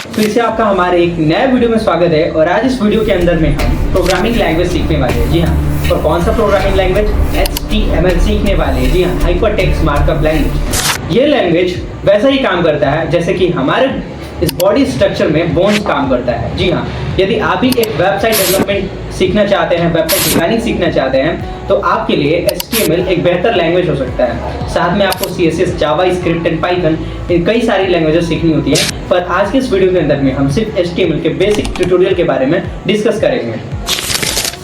फिर से आपका हमारे एक नए वीडियो में स्वागत है। और आज इस वीडियो के अंदर में हम प्रोग्रामिंग लैंग्वेज सीखने वाले हैं। जी हाँ, और कौन सा प्रोग्रामिंग लैंग्वेज? HTML सीखने वाले हैं। जी हाँ, हाइपरटेक्स्ट मार्कअप लैंग्वेज। ये लैंग्वेज वैसा ही काम करता है जैसे कि हमारे इस बॉडी स्ट्रक्चर में बोन्स काम करता है। जी हाँ, यदि आप भी एक वेबसाइट डेवलपमेंट सीखना चाहते हैं, वेबसाइट डिजाइनिंग सीखना चाहते हैं, तो आपके लिए HTML एक बेहतर लैंग्वेज हो सकता है। साथ में आपको CSS, Java script and Python कई सारी लैंग्वेजेस सीखनी होती है। पर आज के इस वीडियो के अंदर में हम सिर्फ HTML के बेसिक ट्यूटोरियल के बारे में डिस्कस करेंगे।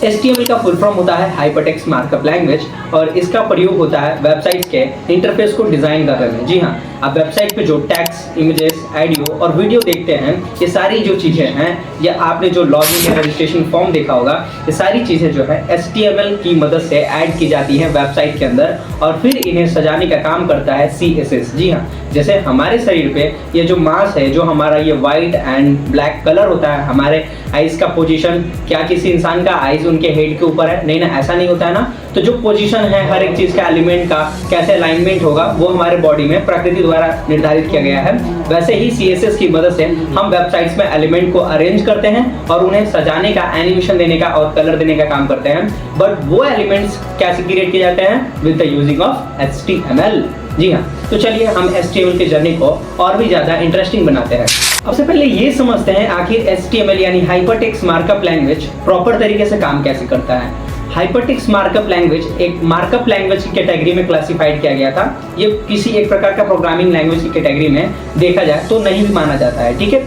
HTML का फुल फॉर्म होता है हाइपरटेक्स्ट मार्कअप लैंग्वेज और इसका प्रयोग होता है वेबसाइट के इंटरफेस को डिजाइन करने में। जी हाँ, आप वेबसाइट पे जो टेक्स्ट, इमेजेस, ऑडियो और वीडियो देखते हैं, ये सारी जो चीज़ें हैं, या आपने जो लॉगिन या रजिस्ट्रेशन फॉर्म देखा होगा, ये सारी चीज़ें जो है HTML की मदद से ऐड की जाती हैं वेबसाइट के अंदर और फिर इन्हें सजाने का काम करता है CSS। जी हाँ, जैसे हमारे शरीर पे ये जो मांस है, जो हमारा ये वाइट एंड ब्लैक कलर होता है, हमारे आइज का पोजीशन, क्या किसी इंसान का आइज उनके हेड के ऊपर है? नहीं ना, ऐसा नहीं होता है ना। तो जो पोजीशन है हर एक चीज़ का, एलिमेंट का कैसे अलाइनमेंट होगा, वो हमारे बॉडी में प्रकृति द्वारा निर्धारित किया गया है। वैसे ही CSS की मदद से हम वेबसाइट्स में एलिमेंट को अरेंज करते हैं और उन्हें सजाने का, एनिमेशन देने का और कलर देने का काम करते हैं। बट वो एलिमेंट्स कैसे क्रिएट किए जाते हैं? With the using of HTML। जी हाँ, तो चलिए हम HTML की जर्नी को और भी ज़्यादा इंटरेस्टिंग बनाते हैं। सबसे पहले ये समझते हैं आखिर HTML यानी हाइपरटेक्स्ट मार्कअप लैंग्वेज प्रॉपर तरीके से काम कैसे करता है। हाइपरटेक्स्ट मार्कअप लैंग्वेज एक मार्कअप लैंग्वेज की कैटेगरी में क्लासिफाइड किया गया था। ये किसी एक प्रकार का प्रोग्रामिंग लैंग्वेज की कैटेगरी में देखा जाए तो नहीं भी माना जाता है। ठीक है,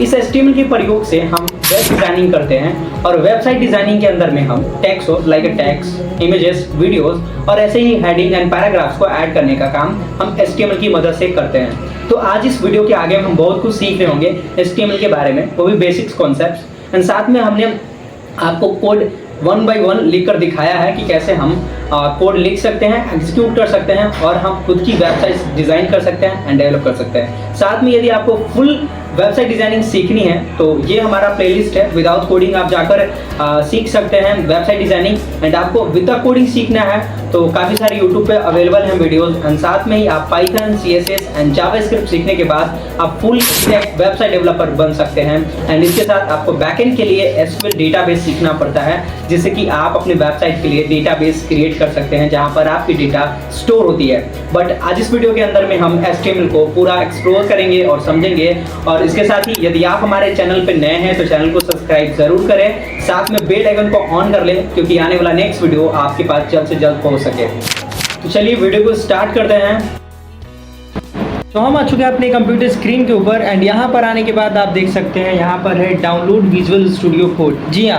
इस HTML के प्रयोग से हम वेब डिजाइनिंग करते हैं और वेबसाइट डिजाइनिंग के अंदर में हम text like text, images, videos और ऐसे ही हेडिंग एंड पैराग्राफ्स को ऐड करने का काम हम HTML की मदद से करते हैं। तो आज इस वीडियो के आगे हम बहुत कुछ सीख रहे होंगे HTML के बारे में, वो भी बेसिक्स कॉन्सेप्ट्स, एंड साथ में हमने आपको कोड 1 by 1 लिख कर दिखाया है कि कैसे हम कोड लिख सकते हैं, एग्जीक्यूट कर सकते हैं और हम खुद की वेबसाइट डिज़ाइन कर सकते हैं एंड डेवलप कर सकते हैं। साथ में यदि आपको फुल वेबसाइट डिजाइनिंग सीखनी है तो ये हमारा प्लेलिस्ट है, विदाउट कोडिंग आप जाकर सीख सकते हैं वेबसाइट डिजाइनिंग। एंड आपको विद द कोडिंग सीखना है तो काफ़ी सारी यूट्यूब पे अवेलेबल हैं वीडियोस। एंड साथ में ही आप Python, CSS and Java script सीखने के बाद आप फुल स्टैक वेबसाइट डेवलपर बन सकते हैं। एंड इसके साथ आपको बैकएंड के लिए SQL डेटाबेस सीखना पड़ता है, जिससे कि आप अपने वेबसाइट के लिए डेटाबेस क्रिएट कर सकते हैं जहां पर आपकी डेटा स्टोर होती है। बट आज इस वीडियो के अंदर में हम HTML को पूरा एक्सप्लोर करेंगे और समझेंगे। और इसके साथ ही यदि आप हमारे चैनल पे नए हैं तो चैनल को सब्सक्राइब जरूर करें, साथ में बेल आइकन को ऑन कर लें क्योंकि आने वाला नेक्स्ट वीडियो आपके पास जल्द से जल्द पहुंच सके। तो चलिए वीडियो को स्टार्ट करते हैं। तो हम आ चुके हैं अपने कंप्यूटर स्क्रीन के ऊपर एंड यहाँ पर आने के बाद आप देख सकते हैं यहाँ पर है डाउनलोड विजुअल स्टूडियो कोड। जी हाँ,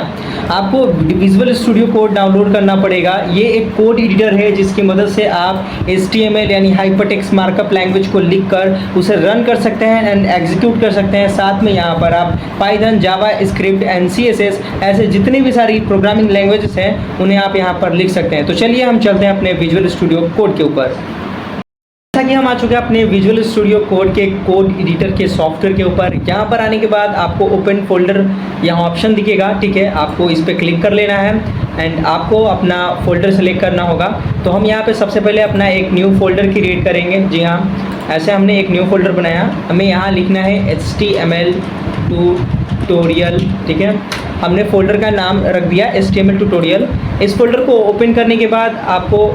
आपको विजुअल स्टूडियो कोड डाउनलोड करना पड़ेगा। ये एक कोड एडिटर है जिसकी मदद से आप HTML यानी हाइपरटेक्स्ट मार्कअप लैंग्वेज को लिखकर उसे रन कर सकते हैं एंड एग्जीक्यूट कर सकते हैं। साथ में यहाँ पर आप Python, Java script and CSS ऐसे जितनी भी सारी प्रोग्रामिंग लैंग्वेजेस हैं उन्हें आप यहाँ पर लिख सकते हैं। तो चलिए हम चलते हैं अपने विजुअल स्टूडियो कोड के ऊपर। जैसा कि हम आ चुके हैं अपने विजुअल स्टूडियो कोड के कोड एडिटर के सॉफ्टवेयर के ऊपर। यहाँ पर आने के बाद आपको ओपन फोल्डर यहाँ ऑप्शन दिखेगा। ठीक है, आपको इस पर क्लिक कर लेना है एंड आपको अपना फोल्डर सेलेक्ट करना होगा। तो हम यहाँ पे सबसे पहले अपना एक न्यू फोल्डर क्रिएट करेंगे। जी हाँ, ऐसे हमने एक न्यू फोल्डर बनाया। हमें यहाँ लिखना है HTML ट्यूटोरियल। ठीक है, हमने फोल्डर का नाम रख दिया HTML ट्यूटोरियल। इस फोल्डर को ओपन करने के बाद आपको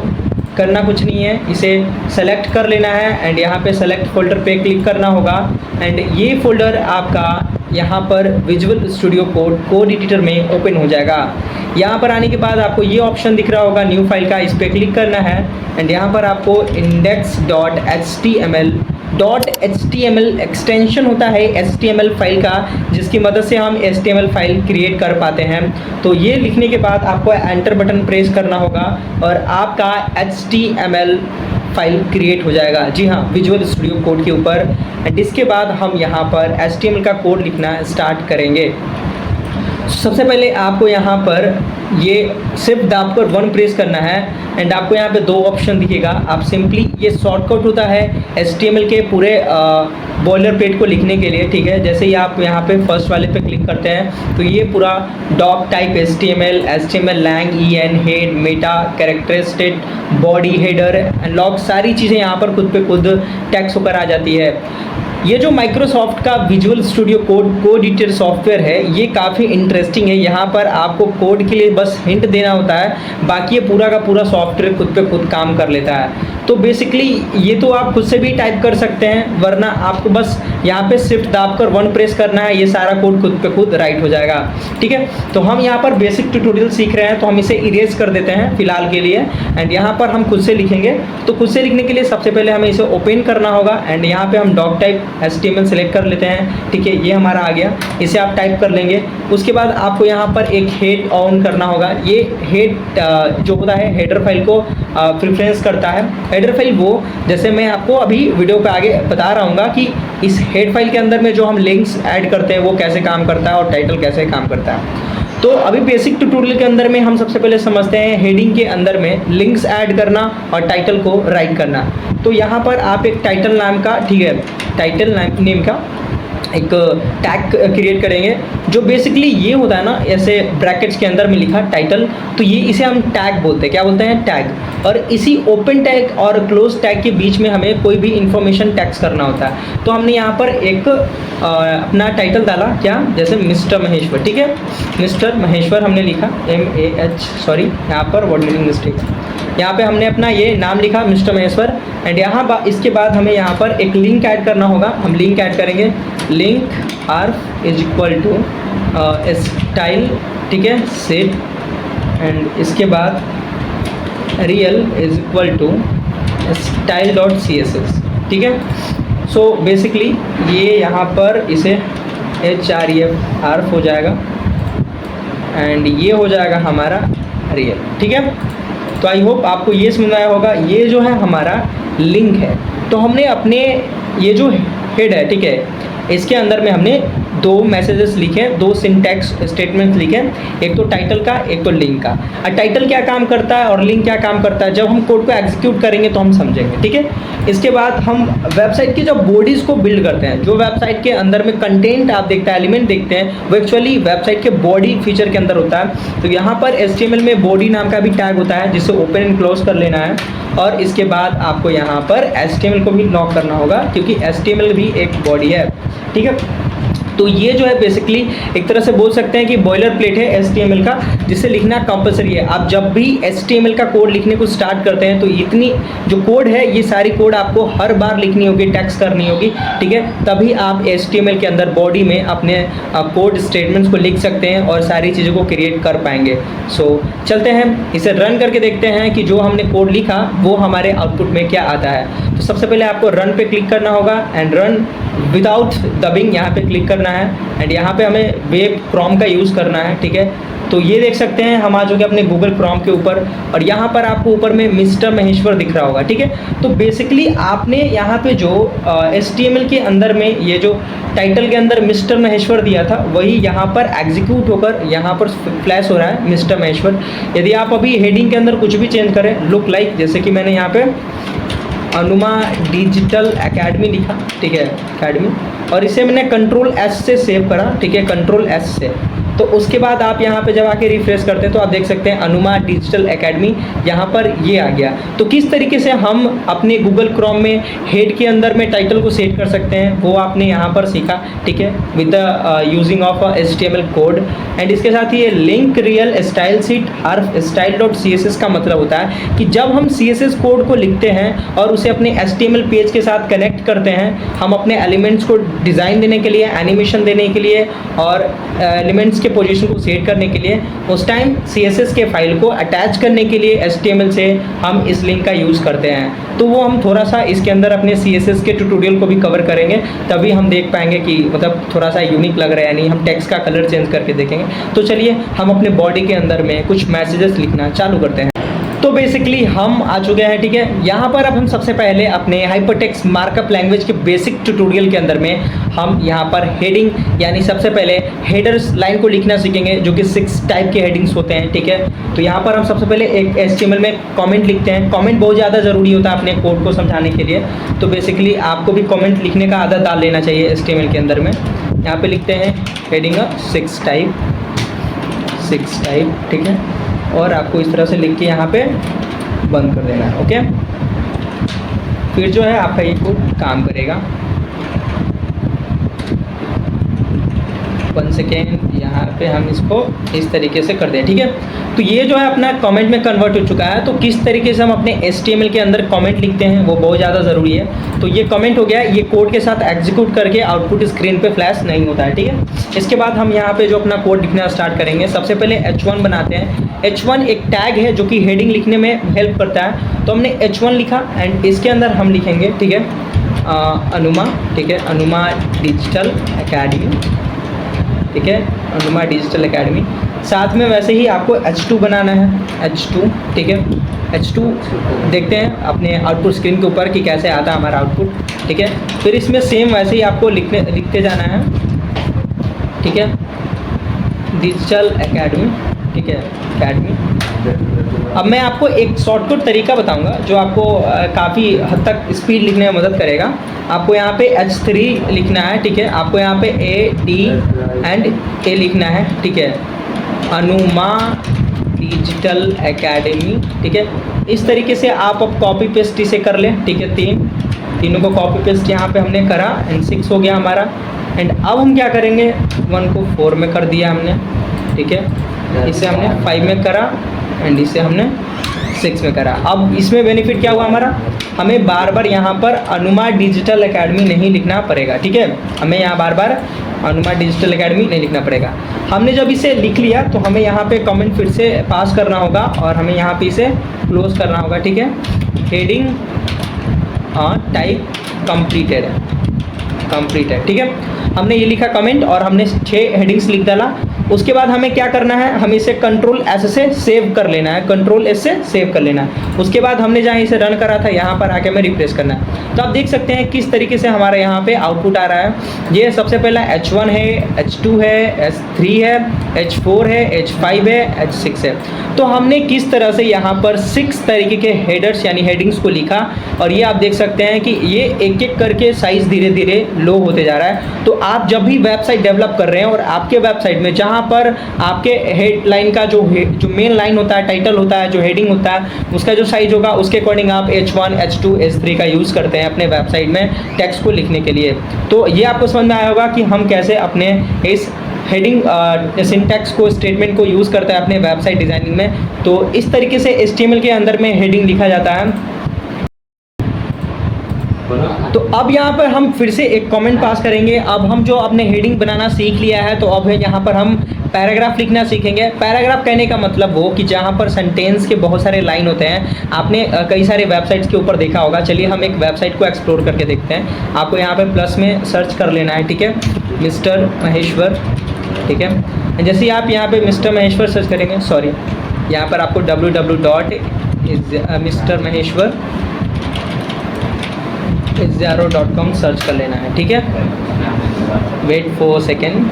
करना कुछ नहीं है, इसे सेलेक्ट कर लेना है एंड यहाँ पे सेलेक्ट फोल्डर पे क्लिक करना होगा एंड ये फोल्डर आपका यहाँ पर विजुअल स्टूडियो कोड एडिटर में ओपन हो जाएगा। यहाँ पर आने के बाद आपको ये ऑप्शन दिख रहा होगा न्यू फाइल का, इस पर क्लिक करना है एंड यहाँ पर आपको index.html एक्सटेंशन होता है HTML फाइल का, जिसकी मदद से हम HTML फाइल क्रिएट कर पाते हैं। तो ये लिखने के बाद आपको एंटर बटन प्रेस करना होगा और आपका HTML फाइल क्रिएट हो जाएगा। जी हाँ, विजुअल स्टूडियो कोड के ऊपर। एंड इसके बाद हम यहाँ पर HTML का कोड लिखना स्टार्ट करेंगे। सबसे पहले आपको यहाँ पर ये सिर्फ दाबकर 1 प्रेस करना है एंड आपको यहाँ पे 2 ऑप्शन दिखेगा। आप सिंपली, ये शॉर्टकट होता है HTML के पूरे बॉयलर प्लेट को लिखने के लिए। ठीक है, जैसे ही आप यहाँ पे फर्स्ट वाले पे क्लिक करते हैं तो ये पूरा doc type HTML lang, en, head, meta, characteristic, body, header and log, सारी चीज़ें यहाँ पर खुद पे खुद टेक्स्ट होकर आ जाती है। ये जो माइक्रोसॉफ्ट का visual studio code editor software है, ये काफ़ी इंटरेस्टिंग है। यहाँ पर आपको कोड के लिए बस हिंट देना होता है, बाकी ये पूरा का पूरा सॉफ्टवेयर खुद पे खुद काम कर लेता है। तो बेसिकली ये तो आप खुद से भी टाइप कर सकते हैं, वरना आपको बस यहाँ पे शिफ्ट दाबकर 1 प्रेस करना है, ये सारा कोड खुद पे खुद राइट हो जाएगा। ठीक है, तो हम यहाँ पर बेसिक ट्यूटोरियल सीख रहे हैं, तो हम इसे इरेज कर देते हैं फिलहाल के लिए। एंड यहाँ पर हम खुद से लिखेंगे, तो खुद से लिखने के लिए सबसे पहले हमें इसे ओपन करना होगा। एंड यहाँ पे हम डॉक टाइप HTML सेलेक्ट कर लेते हैं। ठीक है, ये हमारा आ गया, इसे आप टाइप कर लेंगे। उसके बाद आपको यहाँ पर एक हेड ऑन करना होगा। ये हेड जो होता है हेडर फाइल को प्रेफरेंस करता है। हेडर फाइल वो, जैसे मैं आपको अभी वीडियो पे आगे बता रहा हूँ कि इस हेड फाइल के अंदर में जो हम लिंक्स ऐड करते हैं वो कैसे काम करता है और टाइटल कैसे काम करता है। तो अभी बेसिक ट्यूटोरियल के अंदर में हम सबसे पहले समझते हैं हेडिंग के अंदर में लिंक्स ऐड करना और टाइटल को राइट करना। तो यहाँ पर आप एक टाइटल नाम का, ठीक है, टाइटल नेम का एक टैग क्रिएट करेंगे, जो बेसिकली ये होता है ना, ऐसे ब्रैकेट्स के अंदर में लिखा टाइटल, तो ये इसे हम टैग बोलते हैं। क्या बोलते हैं? टैग। और इसी ओपन टैग और क्लोज टैग के बीच में हमें कोई भी इंफॉर्मेशन टैग्स करना होता है। तो हमने यहाँ पर एक अपना टाइटल डाला, क्या, जैसे मिस्टर महेश्वर। ठीक है, मिस्टर महेश्वर हमने लिखा, यहाँ पर वर्ड मीनिंग मिस्टेक, यहाँ पे हमने अपना ये नाम लिखा मिस्टर महेश्वर। एंड यहाँ इसके बाद हमें यहाँ पर एक लिंक ऐड करना होगा। हम लिंक ऐड करेंगे, link href is equal to style, ठीक है, सेट, एंड इसके बाद rel is equal to style dot CSS। ठीक है, सो बेसिकली ये यहाँ पर इसे HREF आर्फ हो जाएगा एंड ये हो जाएगा हमारा रियल। ठीक है, तो आई होप आपको ये समझ आया होगा। ये जो है हमारा लिंक है। तो हमने अपने ये जो हेड है, ठीक है, इसके अंदर में हमने 2 मैसेजेस लिखे, 2 सिंटैक्स स्टेटमेंट्स लिखे, एक तो टाइटल का, एक तो लिंक का। और टाइटल क्या काम करता है और लिंक क्या काम करता है, जब हम कोड को एग्जीक्यूट करेंगे तो हम समझेंगे। ठीक है, इसके बाद हम वेबसाइट की जब बॉडीज़ को बिल्ड करते हैं, जो वेबसाइट के अंदर में कंटेंट आप देखते हैं, एलिमेंट देखते हैं, वो एक्चुअली वेबसाइट के बॉडी फीचर के अंदर होता है। तो यहाँ पर HTML में बॉडी नाम का भी टैग होता है, जिसे ओपन एंड क्लोज कर लेना है। और इसके बाद आपको यहाँ पर HTML को भी लॉक करना होगा, क्योंकि HTML भी एक बॉडी है। ठीक है, तो ये जो है बेसिकली एक तरह से बोल सकते हैं कि बॉयलर प्लेट है HTML का, जिसे लिखना कंपलसरी है। आप जब भी HTML का कोड लिखने को स्टार्ट करते हैं तो इतनी जो कोड है, ये सारी कोड आपको हर बार लिखनी होगी, टेक्स्ट करनी होगी। ठीक है, तभी आप HTML के अंदर बॉडी में अपने कोड स्टेटमेंट्स को लिख सकते हैं और सारी चीज़ों को क्रिएट कर पाएंगे। सो चलते हैं, इसे रन करके देखते हैं कि जो हमने कोड लिखा वो हमारे आउटपुट में क्या आता है। तो सबसे पहले आपको रन पे क्लिक करना होगा एंड रन विदाउट डबिंग यहाँ पे क्लिक करना है। एंड यहाँ पे हमें वेब क्रोम का यूज़ करना है। ठीक है, तो ये देख सकते हैं हम आ चुके अपने गूगल क्रोम के ऊपर, और यहाँ पर आपको ऊपर में मिस्टर महेश्वर दिख रहा होगा। ठीक है, तो बेसिकली आपने यहाँ पे जो HTML के अंदर में ये जो टाइटल के अंदर मिस्टर महेश्वर दिया था, वही यहाँ पर एग्जीक्यूट होकर यहाँ पर फ्लैश हो रहा है मिस्टर महेश्वर। यदि आप अभी हेडिंग के अंदर कुछ भी चेंज करें, लुक लाइक, जैसे कि मैंने यहाँ पे अनुमा डिजिटल एकेडमी लिखा, ठीक है, एकेडमी, और इसे मैंने Ctrl+S से सेव करा। ठीक है, Ctrl+S से। तो उसके बाद आप यहाँ पे जब आके रिफ्रेश करते हैं तो आप देख सकते हैं अनुमा डिजिटल एकेडमी, यहाँ पर ये आ गया। तो किस तरीके से हम अपने गूगल क्रोम में हेड के अंदर में टाइटल को सेट कर सकते हैं, वो आपने यहाँ पर सीखा। ठीक है, with the using of HTML code. And इसके साथ ही ये link rel stylesheet href style dot CSS का मतलब होता है कि जब हम CSS कोड को लिखते हैं और उसे अपने HTML पेज के साथ कनेक्ट करते हैं, हम अपने एलिमेंट्स को डिज़ाइन देने के लिए, एनिमेशन देने के लिए और एलिमेंट्स के पोजीशन को सेट करने के लिए, उस टाइम CSS के फाइल को अटैच करने के लिए HTML से हम इस लिंक का यूज़ करते हैं। तो वो हम थोड़ा सा इसके अंदर अपने CSS के ट्यूटोरियल को भी कवर करेंगे, तभी हम देख पाएंगे कि मतलब थोड़ा सा यूनिक लग रहा है, यानी हम टेक्स्ट का कलर चेंज करके देखेंगे। तो चलिए हम अपने बॉडी के अंदर में कुछ मैसेजेस लिखना चालू करते हैं। तो बेसिकली हम आ चुके हैं। ठीक है, यहाँ पर अब हम सबसे पहले अपने हाइपरटेक्स्ट मार्कअप लैंग्वेज के बेसिक ट्यूटोरियल के अंदर में हम यहाँ पर हेडिंग, यानी सबसे पहले हेडर्स लाइन को लिखना सीखेंगे, जो कि 6 टाइप के हेडिंग्स होते हैं। ठीक है, तो यहाँ पर हम सबसे पहले एक HTML में कमेंट लिखते हैं। कमेंट बहुत ज़्यादा ज़रूरी होता है अपने कोड को समझाने के लिए, तो बेसिकली आपको भी कमेंट लिखने का आदत डाल लेना चाहिए HTML के अंदर में। यहाँ पर लिखते हैं हेडिंग 6 टाइप, ठीक है, और आपको इस तरह से लिख के यहाँ पे बंद कर देना है। ओके, फिर जो है आपका ये कोड काम करेगा। 1 सेकेंड, यहाँ पे हम इसको इस तरीके से कर दें, ठीक है। तो ये जो है अपना कमेंट में कन्वर्ट हो चुका है। तो किस तरीके से हम अपने HTML के अंदर कमेंट लिखते हैं वो बहुत ज़्यादा ज़रूरी है। तो ये कमेंट हो गया, ये कोड के साथ एग्जीक्यूट करके आउटपुट स्क्रीन पे फ्लैश नहीं होता है, ठीक है। इसके बाद हम यहाँ पे जो अपना कोड लिखना स्टार्ट करेंगे, सबसे पहले H1 बनाते हैं। H1 एक टैग है जो कि हेडिंग लिखने में हेल्प करता है। तो हमने H1 लिखा एंड इसके अंदर हम लिखेंगे, ठीक है, अनुमा, ठीक है, अनुमा डिजिटल एकेडमी, ठीक है, अनुमा डिजिटल एकेडमी। साथ में वैसे ही आपको H2 बनाना है, H2, ठीक है। H2 देखते हैं अपने आउटपुट स्क्रीन के ऊपर कि कैसे आता है हमारा आउटपुट, ठीक है। फिर इसमें सेम वैसे ही आपको लिखते जाना है, ठीक है, डिजिटल एकेडमी, ठीक है, एकेडमी। अब मैं आपको एक शॉर्टकट तरीका बताऊंगा जो आपको काफ़ी हद तक स्पीड लिखने में मदद करेगा। आपको यहाँ पे H3 लिखना है, ठीक है। आपको यहाँ पे A, D एंड A लिखना है, ठीक है, अनुमा डिजिटल एकेडमी, ठीक है। इस तरीके से आप अब कॉपी पेस्ट इसे कर लें, ठीक है। तीनों को कॉपी पेस्ट यहाँ पे हमने करा एंड 6 हो गया हमारा। एंड अब हम क्या करेंगे, 1 को 4 में कर दिया हमने, ठीक है। इसे हमने 5 में करा एंड इसे हमने 6 में करा। अब इसमें बेनिफिट क्या हुआ हमारा, हमें बार बार यहाँ पर अनुमा डिजिटल एकेडमी नहीं लिखना पड़ेगा, ठीक है। हमें यहाँ बार बार अनुमा डिजिटल एकेडमी नहीं लिखना पड़ेगा। हमने जब इसे लिख लिया तो हमें यहाँ पे कमेंट फिर से पास करना होगा और हमें यहाँ पे इसे क्लोज करना होगा, ठीक है। हेडिंग टाइप कंप्लीटेड है, ठीक है। हमने ये लिखा कमेंट और हमने 6 हेडिंग्स लिख डाला। उसके बाद हमें क्या करना है, हमें इसे कंट्रोल S से सेव कर लेना है, कंट्रोल S से सेव कर लेना है। उसके बाद हमने जहाँ इसे रन करा था यहाँ पर आके हमें रिफ्रेश करना है। तो आप देख सकते हैं किस तरीके से हमारा यहाँ पे आउटपुट आ रहा है। ये सबसे पहला H1 है, H2 है, H3 है, H4 है, H5 है, H6 है। तो हमने किस तरह से यहाँ पर 6 तरीके के हेडर्स यानी हेडिंग्स को लिखा और ये आप देख सकते हैं कि ये एक एक करके साइज धीरे धीरे लो होते जा रहा है। तो आप जब भी वेबसाइट डेवलप कर रहे हैं और आपके वेबसाइट में जहाँ पर आपके हेडलाइन का जो मेन लाइन होता है, टाइटल होता है, जो हेडिंग होता है, उसका जो साइज होगा उसके अकॉर्डिंग आप H1, H2, H3 का यूज़ करते हैं अपने वेबसाइट में टेक्स्ट को लिखने के लिए। तो ये आपको समझ में आया होगा कि हम कैसे अपने इस हेडिंग सिंटैक्स को, स्टेटमेंट को यूज़ करते हैं अपने वेबसाइट डिज़ाइनिंग में। तो इस तरीके से HTML के अंदर में हेडिंग लिखा जाता है। तो अब यहाँ पर हम फिर से एक कमेंट पास करेंगे। अब हम जो अपने हेडिंग बनाना सीख लिया है तो अब यहाँ पर हम पैराग्राफ लिखना सीखेंगे। पैराग्राफ कहने का मतलब वो कि जहाँ पर सेंटेंस के बहुत सारे लाइन होते हैं। आपने कई सारे वेबसाइट्स के ऊपर देखा होगा। चलिए हम एक वेबसाइट को एक्सप्लोर करके देखते हैं। आपको यहाँ पे प्लस में सर्च कर लेना है, ठीक है, मिस्टर महेश्वर, ठीक है। जैसे ही आप यहाँ पे मिस्टर महेश्वर सर्च करेंगे, सॉरी, यहाँ पर आपको www.mistermaheshwar.com सर्च कर लेना है, ठीक है। वेट फॉर सेकेंड,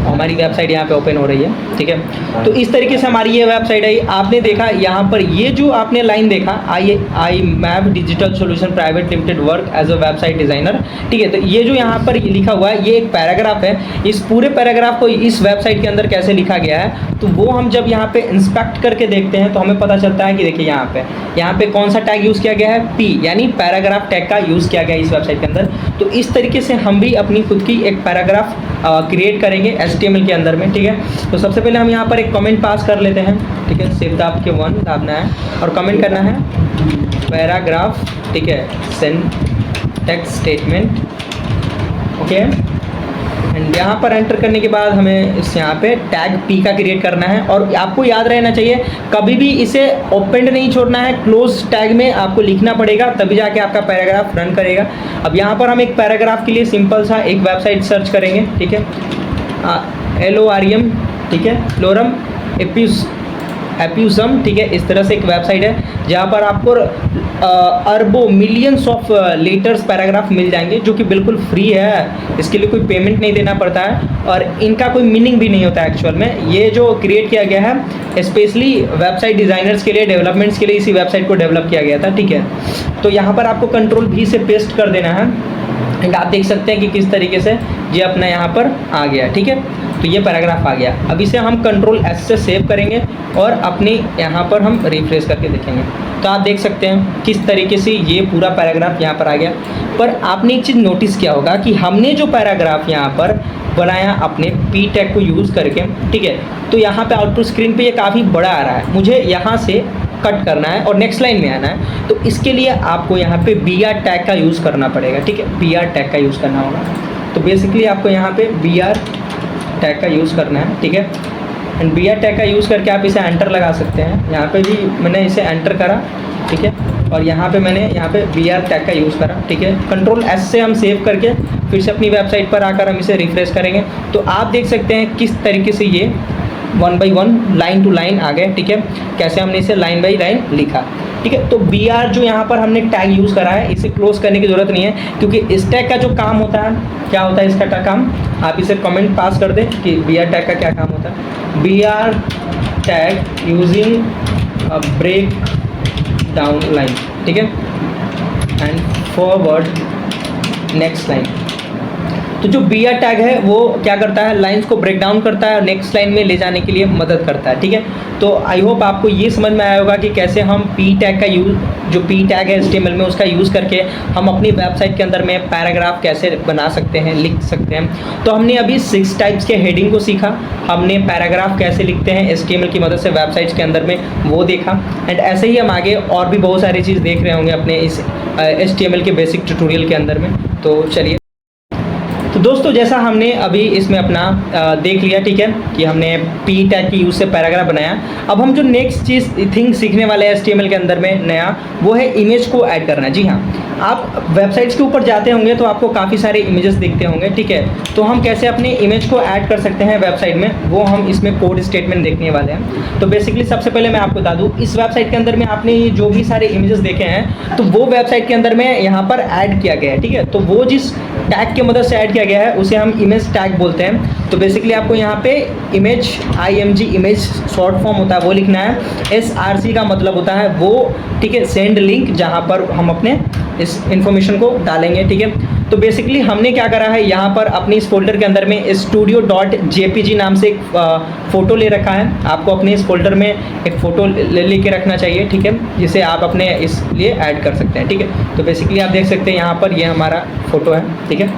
हमारी वेबसाइट यहाँ पे ओपन हो रही है, ठीक है। तो इस तरीके से हमारी ये वेबसाइट आई। आपने देखा यहाँ पर ये जो आपने लाइन देखा, I map digital solution private limited work as a website designer, ठीक है। तो ये जो यहाँ पर लिखा हुआ है ये एक पैराग्राफ है। इस पूरे पैराग्राफ को इस वेबसाइट के अंदर कैसे लिखा गया है तो वो हम जब यहाँ पे इंस्पेक्ट करके देखते हैं तो हमें पता चलता है कि देखिए यहाँ पे कौन सा टैग यूज़ किया गया है, P यानी पैराग्राफ टैग का यूज़ किया गया है इस वेबसाइट के अंदर। तो इस तरीके से हम भी अपनी खुद की एक पैराग्राफ क्रिएट करेंगे HTML के अंदर में, ठीक है। तो सबसे पहले हम यहाँ पर एक कमेंट पास कर लेते हैं, ठीक है। सेव दाब के 1 दाबना है और कमेंट करना है पैराग्राफ, ठीक है, सिंटैक्स स्टेटमेंट, ओके। एंड यहाँ पर एंटर करने के बाद हमें इस यहाँ पे टैग P का क्रिएट करना है। और आपको याद रहना चाहिए कभी भी इसे ओपन नहीं छोड़ना है, क्लोज टैग में आपको लिखना पड़ेगा, तभी जाके आपका पैराग्राफ रन करेगा। अब यहाँ पर हम एक पैराग्राफ के लिए सिंपल सा एक वेबसाइट सर्च करेंगे, ठीक है, LOREM, ठीक है, लोरम एप्यूसम, ठीक है। इस तरह से एक वेबसाइट है जहाँ पर आपको अरबों मिलियंस ऑफ लेटर्स पैराग्राफ मिल जाएंगे जो कि बिल्कुल फ्री है। इसके लिए कोई पेमेंट नहीं देना पड़ता है और इनका कोई मीनिंग भी नहीं होता है एक्चुअल में। ये जो क्रिएट किया गया है स्पेशली वेबसाइट डिज़ाइनर्स के लिए, डेवलपमेंट्स के लिए इसी वेबसाइट को डेवलप किया गया था, ठीक है। तो यहाँ पर आपको कंट्रोल V से पेस्ट कर देना है एंड आप देख सकते हैं कि किस तरीके से ये अपना यहाँ पर आ गया, ठीक है। तो ये पैराग्राफ आ गया। अब इसे हम कंट्रोल S से सेव करेंगे और अपनी यहाँ पर हम रिफ्रेश करके देखेंगे तो आप देख सकते हैं किस तरीके से ये पूरा पैराग्राफ यहाँ पर आ गया। पर आपने एक चीज़ नोटिस किया होगा कि हमने जो पैराग्राफ यहाँ पर बनाया अपने पी टैग को यूज़ करके, ठीक है। तो यहाँ पे आउटपुट स्क्रीन पे ये काफ़ी बड़ा आ रहा है, मुझे यहाँ से कट करना है और नेक्स्ट लाइन में आना है। तो इसके लिए आपको यहाँ पे BR टैग का यूज़ करना पड़ेगा, ठीक है, BR टैग का यूज़ करना होगा। तो बेसिकली आपको यहाँ पे BR टैग का यूज़ करना है, ठीक है। एंड BR टैग का यूज़ करके आप इसे एंटर लगा सकते हैं। यहाँ पे भी मैंने इसे एंटर करा, ठीक है, और यहाँ पे मैंने यहाँ पे BR टैग का यूज़ करा, ठीक है। कंट्रोल S से हम सेव करके फिर से अपनी वेबसाइट पर आकर हम इसे रिफ्रेश करेंगे। तो आप देख सकते हैं किस तरीके से ये 1 by 1 लाइन टू लाइन आ गए, ठीक है। कैसे हमने इसे लाइन बाई लाइन लिखा, ठीक है। तो BR जो यहाँ पर हमने टैग यूज़ करा है, इसे क्लोज करने की ज़रूरत नहीं है, क्योंकि इस टैग का जो काम होता है, क्या होता है इसका काम, आप इसे कमेंट पास कर दें कि BR टैग का क्या काम होता है। BR tag using break down line, ठीक है, एंड फॉरवर्ड नेक्स्ट लाइन। तो जो BR टैग है वो क्या करता है, लाइंस को ब्रेक डाउन करता है और नेक्स्ट लाइन में ले जाने के लिए मदद करता है, ठीक है। तो आई होप आपको ये समझ में आया होगा कि कैसे हम P टैग का यूज़, जो P टैग है HTML में, उसका यूज़ करके हम अपनी वेबसाइट के अंदर में पैराग्राफ कैसे बना सकते हैं, लिख सकते हैं। तो हमने अभी 6 टाइप्स के हेडिंग को सीखा, हमने पैराग्राफ कैसे लिखते हैं HTML की मदद से वेबसाइट्स के अंदर में, वो देखा। एंड ऐसे ही हम आगे और भी बहुत सारी चीज़ देख रहे होंगे अपने इस HTML के बेसिक ट्यूटोरियल के अंदर में। तो चलिए, तो दोस्तों जैसा हमने अभी इसमें अपना देख लिया, ठीक है, कि हमने P टैग की यूज़ से पैराग्राफ बनाया। अब हम जो नेक्स्ट चीज़ थिंग सीखने वाले हैं HTML के अंदर में नया, वो है इमेज को ऐड करना। जी हाँ, आप वेबसाइट्स के ऊपर जाते होंगे तो आपको काफ़ी सारे इमेजेस दिखते होंगे, ठीक है। तो हम कैसे अपने इमेज को ऐड कर सकते हैं वेबसाइट में, वो हम इसमें कोड स्टेटमेंट देखने वाले हैं। तो बेसिकली सबसे पहले मैं आपको बता दूँ, इस वेबसाइट के अंदर में आपने ये जो भी सारे इमेजेस देखे हैं, तो वो वेबसाइट के अंदर में यहाँ पर ऐड किया गया है, ठीक है। तो वो जिस टैग की मदद से ऐड किया गया है उसे हम इमेज टैग बोलते हैं। तो बेसिकली आपको यहाँ पे image IMG image short form होता है वो लिखना है। SRC का मतलब होता है वो, ठीक है, सेंड लिंक, जहाँ पर हम अपने इस इन्फॉर्मेशन को डालेंगे, ठीक है। तो बेसिकली हमने क्या करा है, यहाँ पर अपनी इस फोल्डर के अंदर में studio.jpg नाम से एक फ़ोटो ले रखा है। आपको अपने इस फोल्डर में एक फ़ोटो लेके रखना चाहिए, ठीक है, जिसे आप अपने इस लिए ऐड कर सकते हैं, ठीक है। तो बेसिकली आप देख सकते हैं यहाँ पर ये हमारा फ़ोटो है, ठीक है।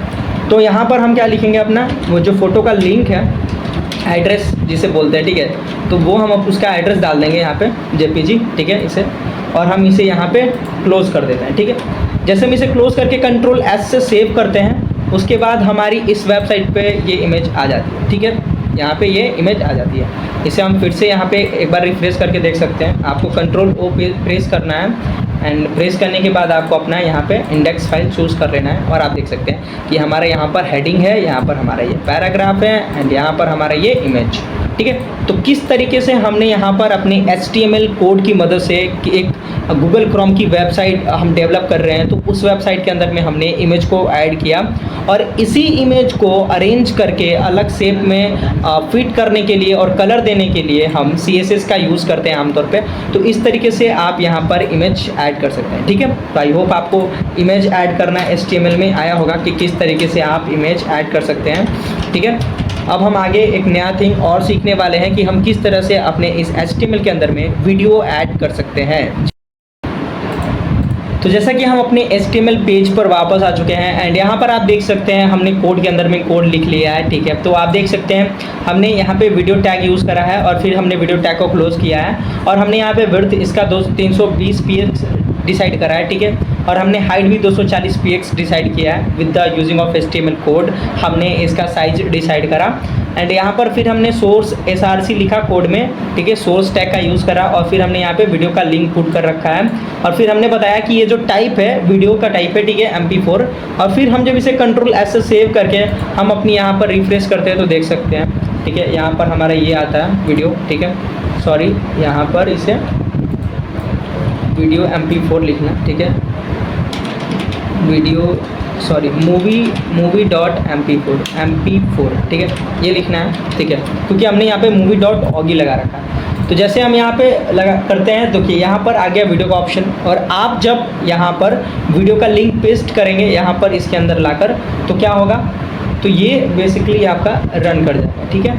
तो यहाँ पर हम क्या लिखेंगे, अपना वो जो फ़ोटो का लिंक है, एड्रेस जिसे बोलते हैं, ठीक है। तो वो हम उसका एड्रेस डाल देंगे यहाँ पे JPG, ठीक है, इसे, और हम इसे यहाँ पे क्लोज कर देते हैं, ठीक है। जैसे हम इसे क्लोज करके कंट्रोल S से सेव करते हैं, उसके बाद हमारी इस वेबसाइट पे ये इमेज आ जाती है, ठीक है। यहाँ पे ये इमेज आ जाती है। इसे हम फिर से यहाँ पे एक बार रिफ्रेश करके देख सकते हैं। आपको कंट्रोल O पे प्रेस करना है, एंड प्रेस करने के बाद आपको अपना यहाँ पे इंडेक्स फाइल चूज़ कर लेना है, और आप देख सकते हैं कि हमारा यहाँ पर हेडिंग है, यहाँ पर हमारा ये पैराग्राफ है, एंड यहाँ पर हमारा ये इमेज, ठीक है। तो किस तरीके से हमने यहाँ पर अपने HTML कोड की मदद से एक गूगल क्रोम की वेबसाइट हम डेवलप कर रहे हैं, तो उस वेबसाइट के अंदर में हमने इमेज को ऐड किया, और इसी इमेज को अरेंज करके अलग शेप में फिट करने के लिए और कलर देने के लिए हम CSS का यूज़ करते हैं आमतौर पे। तो इस तरीके से आप यहाँ पर इमेज ऐड कर सकते हैं, ठीक है। तो आई होप आपको इमेज ऐड करना HTML में आया होगा कि किस तरीके से आप इमेज ऐड कर सकते हैं, ठीक है। अब हम आगे एक नया थिंग और सीखने वाले हैं कि हम किस तरह से अपने इस HTML के अंदर में वीडियो ऐड कर सकते हैं। तो जैसा कि हम अपने HTML पेज पर वापस आ चुके हैं, एंड यहाँ पर आप देख सकते हैं हमने कोड के अंदर में कोड लिख लिया है, ठीक है। तो आप देख सकते हैं हमने यहाँ पे वीडियो टैग यूज़ करा है, और फिर हमने वीडियो टैग को क्लोज किया है, और हमने यहाँ पे विड्थ इसका 320 px डिसाइड करा है, ठीक है। और हमने हाइट भी 240 px डिसाइड किया है with the using of HTML code. हमने इसका साइज डिसाइड करा, एंड यहाँ पर फिर हमने सोर्स SRC लिखा कोड में, ठीक है, सोर्स टैग का यूज़ करा, और फिर हमने यहाँ पे वीडियो का लिंक पुट कर रखा है, और फिर हमने बताया कि ये जो टाइप है वीडियो का टाइप है, ठीक है, MP4। और फिर हम जब इसे कंट्रोल S से सेव करके हम अपनी यहाँ पर रिफ्रेश करते हैं तो देख सकते हैं, ठीक है, यहाँ पर हमारा ये आता है वीडियो, ठीक है, सॉरी, यहाँ पर इसे वीडियो MP4 लिखना, ठीक है, वीडियो सॉरी movie.mp4, ठीक है, ये लिखना है, ठीक है, क्योंकि हमने यहाँ पे movie.og लगा रखा है। तो जैसे हम यहाँ पे लगा करते हैं, तो कि यहाँ पर आ गया वीडियो का ऑप्शन, और आप जब यहाँ पर वीडियो का लिंक पेस्ट करेंगे यहाँ पर इसके अंदर लाकर, तो क्या होगा, तो ये बेसिकली आपका रन कर जाएगा, ठीक है,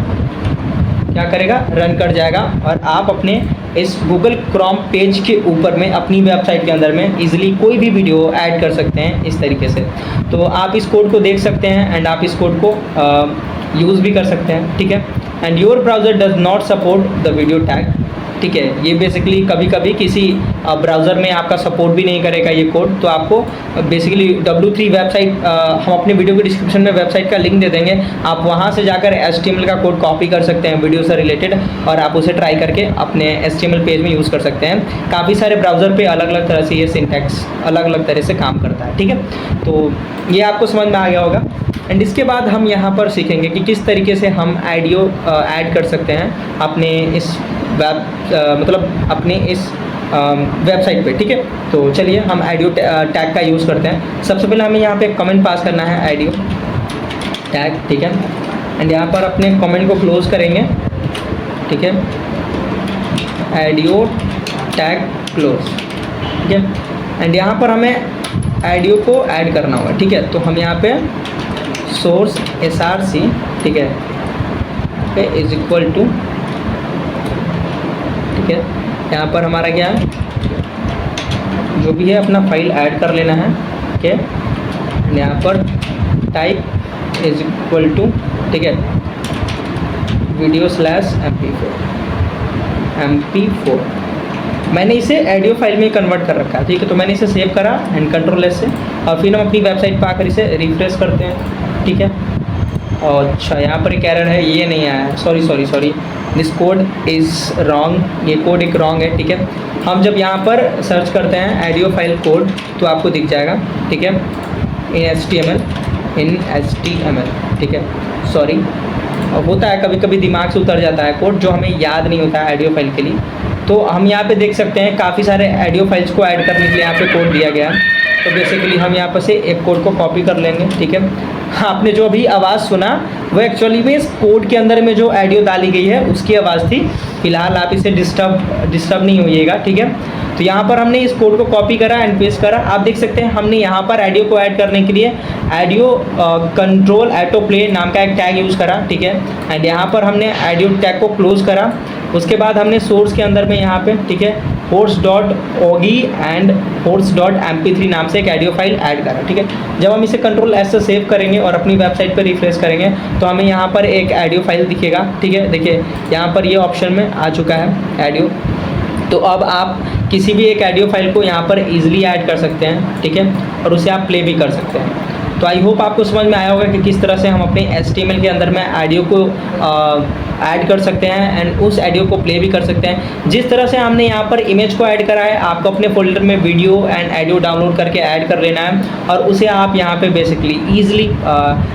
क्या करेगा, रन कर जाएगा, और आप अपने इस गूगल क्रोम पेज के ऊपर में अपनी वेबसाइट के अंदर में इजीली कोई भी वीडियो ऐड कर सकते हैं इस तरीके से। तो आप इस कोड को देख सकते हैं, एंड आप इस कोड को यूज़ भी कर सकते हैं, ठीक है। And your browser does not support the video tag, ठीक है। ये बेसिकली कभी कभी किसी ब्राउज़र में आपका सपोर्ट भी नहीं करेगा ये कोड, तो आपको बेसिकली W3 वेबसाइट, हम अपने वीडियो के डिस्क्रिप्शन में वेबसाइट का लिंक दे देंगे, आप वहाँ से जाकर HTML का कोड कॉपी कर सकते हैं वीडियो से रिलेटेड, और आप उसे ट्राई करके अपने HTML पेज में यूज़ कर सकते हैं। काफ़ी सारे ब्राउज़र पे अलग अलग तरह से ये सिंटैक्स अलग अलग तरह से काम करता है, ठीक है। तो ये आपको समझ में आ गया होगा। एंड इसके बाद हम यहाँ पर सीखेंगे कि किस तरीके से हम ऑडियो ऐड कर सकते हैं अपने इस मतलब अपने इस वेबसाइट पे, ठीक है। तो चलिए हम ऑडियो टैग का यूज़ करते हैं। सबसे पहले हमें यहाँ पे कमेंट पास करना है ऑडियो टैग, ठीक है। एंड यहाँ पर अपने कमेंट को क्लोज करेंगे, ठीक है, ऑडियो टैग क्लोज, ठीक है। एंड यहाँ पर हमें ऑडियो को ऐड करना होगा, ठीक है। तो हम यहाँ पे सोर्स src, ठीक है, पे इज इक्वल टू, ठीक है, यहाँ पर हमारा क्या है, जो भी है अपना फाइल ऐड कर लेना है, ठीक है। यहाँ पर टाइप इज इक्वल टू, ठीक है, वीडियो स्लैश MP4। मैंने इसे ऑडियो फाइल में कन्वर्ट कर रखा है, ठीक है। तो मैंने इसे सेव करा एंड कंट्रोल S से, और फिर हम अपनी वेबसाइट पर आकर इसे रिफ्रेश करते हैं, ठीक है। और अच्छा, यहाँ पर एक एरर है, ये नहीं आया है, sorry, this code is wrong, ये कोड एक रॉन्ग है, ठीक है। हम जब यहाँ पर सर्च करते हैं ऑडियो फाइल कोड तो आपको दिख जाएगा, ठीक है, इन HTML, ठीक है। सॉरी, होता है कभी कभी दिमाग से उतर जाता है कोड, जो हमें याद नहीं होता है ऑडियो फाइल के लिए। तो हम यहाँ पे देख सकते हैं काफ़ी सारे ऑडियो फाइल्स को ऐड करने के लिए यहाँ पे कोड दिया गया है। तो बेसिकली हम यहाँ पर से एक कोड को कॉपी कर लेंगे, ठीक है। हाँ, आपने जो अभी आवाज़ सुना वो एक्चुअली में इस कोड के अंदर में जो ऑडियो डाली गई है उसकी आवाज़ थी। फिलहाल आप इसे डिस्टर्ब नहीं होइएगा, ठीक है। तो यहाँ पर हमने इस कोड को कॉपी करा एंड पेस्ट करा। आप देख सकते हैं हमने यहाँ पर ऑडियो को ऐड करने के लिए ऑडियो कंट्रोल ऑटो प्ले नाम का एक टैग यूज़ करा, ठीक है। एंड यहाँ पर हमने ऑडियो टैग को क्लोज करा। उसके बाद हमने सोर्स के अंदर में यहाँ पे, ठीक है, host.og एंड host.mp3 नाम से एक ऑडियो फाइल ऐड करा, ठीक है। जब हम इसे कंट्रोल S से सेव करेंगे और अपनी वेबसाइट पर रिफ्रेश करेंगे तो हमें यहाँ पर एक ऑडियो फाइल दिखेगा, ठीक है। देखिए यहाँ पर ये ऑप्शन में आ चुका है ऑडियो। तो अब आप किसी भी एक ऑडियो फाइल को यहाँ पर ईजिली ऐड कर सकते हैं, ठीक है, और उसे आप प्ले भी कर सकते हैं। तो आई होप आपको समझ में आया होगा कि किस तरह से हम अपने HTML के अंदर में ऑडियो को ऐड कर सकते हैं एंड उस ऑडियो को प्ले भी कर सकते हैं। जिस तरह से हमने यहाँ पर इमेज को ऐड करा है, आपको अपने फोल्डर में वीडियो एंड ऑडियो डाउनलोड करके ऐड कर लेना है और उसे आप यहाँ पे बेसिकली ईजिली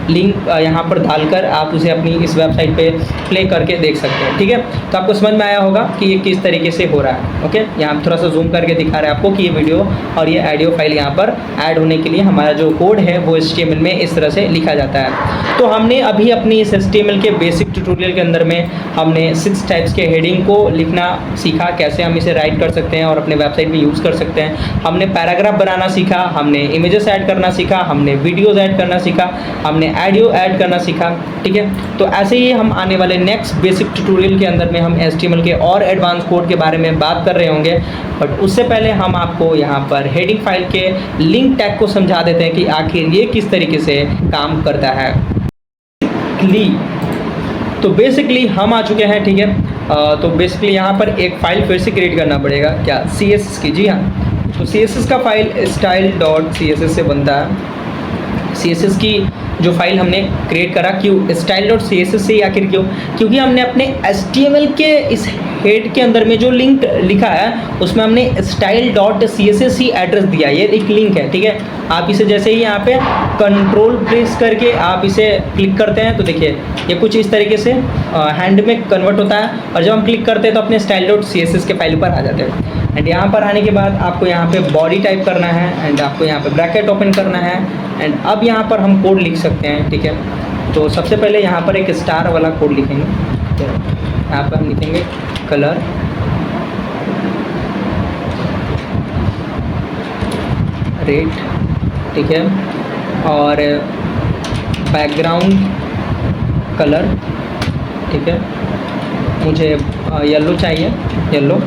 लिंक यहाँ पर डालकर आप उसे अपनी इस वेबसाइट पे प्ले करके देख सकते हैं, ठीक है। तो आपको समझ में आया होगा कि ये किस तरीके से हो रहा है। ओके, यहाँ थोड़ा सा जूम करके दिखा रहा है आपको कि ये वीडियो और ये ऑडियो फाइल यहाँ पर ऐड होने के लिए हमारा जो कोड है वो HTML में इस तरह से लिखा जाता है। तो हमने अभी अपनी इस HTML के बेसिक ट्यूटोरियल के अंदर में हमने 6 टाइप्स के हेडिंग को लिखना सीखा, कैसे हम इसे राइट कर सकते हैं और अपने वेबसाइट में यूज़ कर सकते हैं। हमने पैराग्राफ बनाना सीखा, हमने इमेजेस ऐड करना सीखा, हमने वीडियोज़ ऐड करना सीखा, हमने ऑडियो ऐड करना सीखा, ठीक है। तो ऐसे ही हम आने वाले नेक्स्ट बेसिक ट्यूटोरियल के अंदर में हम HTML के और एडवांस कोड के बारे में बात कर रहे होंगे। बट उससे पहले हम आपको यहाँ पर हेडिंग फाइल के लिंक टैग को समझा देते हैं कि आखिर ये किस तरीके से काम करता है। तो बेसिकली हम आ चुके हैं, ठीक है। तो बेसिकली यहाँ पर एक फ़ाइल फिर से क्रिएट करना पड़ेगा, क्या, CSS की। जी हाँ, तो CSS का फाइल style.css से बनता है। CSS की जो फाइल हमने क्रिएट करा, क्यों style.css से, आखिर क्यों, क्योंकि हमने अपने HTML के इस हेड के अंदर में जो लिंक लिखा है उसमें हमने style.css ही एड्रेस दिया। ये एक लिंक है, ठीक है। आप इसे जैसे ही यहाँ पे कंट्रोल प्रेस करके आप इसे क्लिक करते हैं तो देखिए ये कुछ इस तरीके से हैंड में कन्वर्ट होता है और जब हम क्लिक करते हैं तो अपने style.css के फाइल पर आ जाते हैं। एंड यहाँ पर आने के बाद आपको यहाँ पे बॉडी टाइप करना है एंड आपको यहाँ पे ब्रैकेट ओपन करना है एंड अब यहाँ पर हम कोड लिख सकते हैं, ठीक है। तो सबसे पहले यहाँ पर एक स्टार वाला कोड लिखेंगे। यहाँ पर हम लिखेंगे कलर रेड, ठीक है, और बैकग्राउंड कलर, ठीक है, मुझे येलो चाहिए, येलो,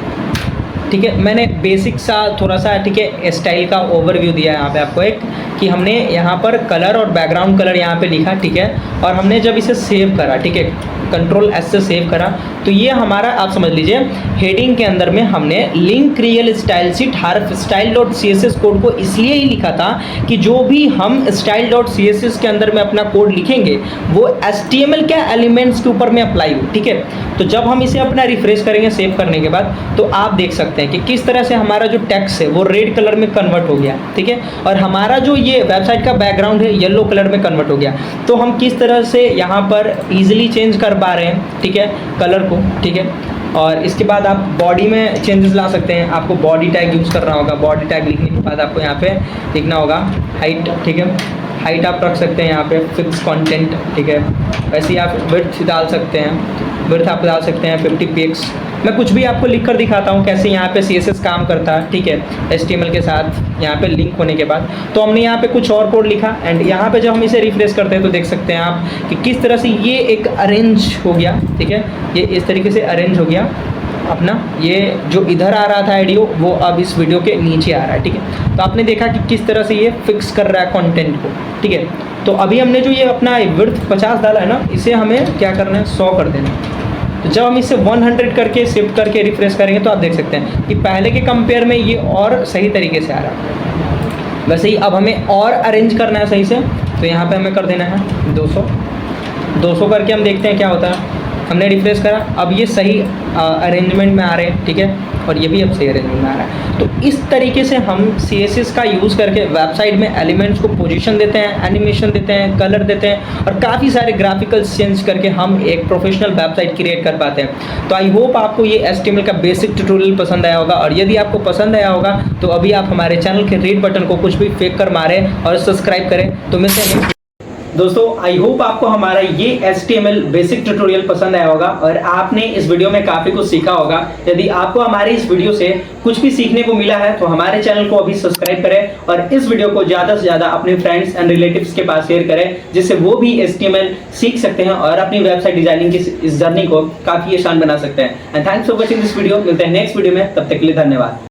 ठीक है। मैंने बेसिक सा थोड़ा सा, ठीक है, स्टाइल का ओवरव्यू दिया है यहाँ पे आपको एक, कि हमने यहाँ पर कलर और बैकग्राउंड कलर यहाँ पे लिखा, ठीक है, और हमने जब इसे सेव करा, ठीक है, कंट्रोल एस से सेव करा, तो ये हमारा आप समझ लीजिए हेडिंग के अंदर में हमने link rel stylesheet href style dot C S S code को इसलिए ही लिखा था कि जो भी हम style dot C S S के अंदर में अपना कोड लिखेंगे वो HTML के एलिमेंट्स के ऊपर में अप्लाई हो, ठीक है। तो जब हम इसे अपना रिफ्रेश करेंगे सेव करने के बाद, तो आप देख सकते हैं कि किस तरह से हमारा जो टेक्स्ट है वो रेड कलर में कन्वर्ट हो गया, ठीक है, और हमारा जो ये वेबसाइट का बैकग्राउंड है येलो कलर में कन्वर्ट हो गया। तो हम किस तरह से यहाँ पर ईजिली चेंज कर पा रहे हैं, ठीक है, कलर को, ठीक है। और इसके बाद आप बॉडी में चेंजेस ला सकते हैं। आपको बॉडी टैग यूज़ करना होगा। बॉडी टैग लिखने के बाद आपको यहाँ पे लिखना होगा हाइट, ठीक है, हाइट आप रख सकते हैं यहाँ पे फिक्स कंटेंट, ठीक है। वैसे ही आप विड्थ डाल सकते हैं, विड्थ आप डाल सकते हैं 50 पिक्स। मैं कुछ भी आपको लिख कर दिखाता हूँ कैसे यहाँ पे CSS काम करता है, ठीक है, HTML के साथ यहाँ पे लिंक होने के बाद। तो हमने यहाँ पे कुछ और कोड लिखा एंड यहाँ पे जब हम इसे रिफ्रेश करते हैं तो देख सकते हैं आप कि किस तरह से ये एक अरेंज हो गया, ठीक है, ये इस तरीके से अरेंज हो गया अपना। ये जो इधर आ रहा था ऑडियो वो अब इस वीडियो के नीचे आ रहा है, ठीक है। तो आपने देखा कि किस तरह से ये फिक्स कर रहा है कंटेंट को, ठीक है। तो अभी हमने जो ये अपना विड्थ 50 डाला है ना, इसे हमें क्या करना है 100 कर देना है। तो जब हम इसे 100 करके शिफ्ट करके रिफ्रेश करेंगे तो आप देख सकते हैं कि पहले के कंपेयर में ये और सही तरीके से आ रहा है। वैसे ही अब हमें और अरेंज करना है सही से, तो यहाँ पे हमें कर देना है 200 करके हम देखते हैं क्या होता है। हमने रिफ्रेश करा, अब ये सही अरेंजमेंट में आ रहे हैं, ठीक है, और ये भी अब सही अरेंजमेंट में आ रहा है। तो इस तरीके से हम CSS का यूज़ करके वेबसाइट में एलिमेंट्स को पोजीशन देते हैं, एनिमेशन देते हैं, कलर देते हैं और काफ़ी सारे ग्राफिकल चेंज करके हम एक प्रोफेशनल वेबसाइट क्रिएट कर पाते हैं। तो आई होप आपको ये HTML का बेसिक ट्यूटोरियल पसंद आया होगा, और यदि आपको पसंद आया होगा तो अभी आप हमारे चैनल के रेड बटन को कुछ भी फेंक कर मारें और सब्सक्राइब करें। तो मिलते हैं दोस्तों। आई होप आपको हमारा ये HTML बेसिक ट्यूटोरियल पसंद आया होगा और आपने इस वीडियो में काफ़ी कुछ सीखा होगा। यदि आपको हमारी इस वीडियो से कुछ भी सीखने को मिला है तो हमारे चैनल को अभी सब्सक्राइब करें और इस वीडियो को ज़्यादा से ज़्यादा अपने फ्रेंड्स एंड रिलेटिव्स के पास शेयर करें, जिससे वो भी HTML सीख सकते हैं और अपनी वेबसाइट डिजाइनिंग की इस जर्नी को काफ़ी आसान बना सकते हैं। And thanks for watching this video. मिलते हैं नेक्स्ट वीडियो में, तब तक के लिए धन्यवाद।